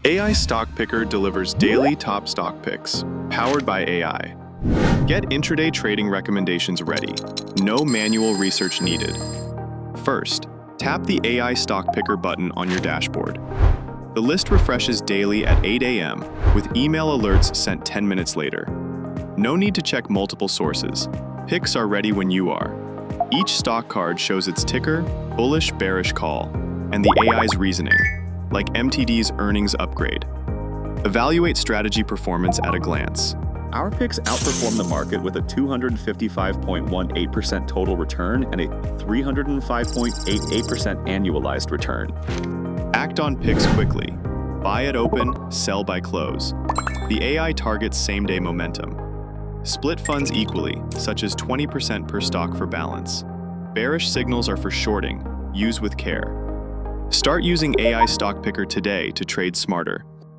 AI Stock Picker delivers daily top stock picks, powered by AI. Get intraday trading recommendations ready. No manual research needed. First, tap the AI Stock Picker button on your dashboard. The list refreshes daily at 8 a.m. with email alerts sent 10 minutes later. No need to check multiple sources. Picks are ready when you are. Each stock card shows its ticker, bullish, bearish call, and the AI's reasoning, like MTD's earnings upgrade. Evaluate strategy performance at a glance. Our picks outperform the market with a 255.18% total return and a 305.88% annualized return. Act on picks quickly. Buy at open, sell by close. The AI targets same-day momentum. Split funds equally, such as 20% per stock for balance. Bearish signals are for shorting. Use with care. Start using AI Stock Picker today to trade smarter.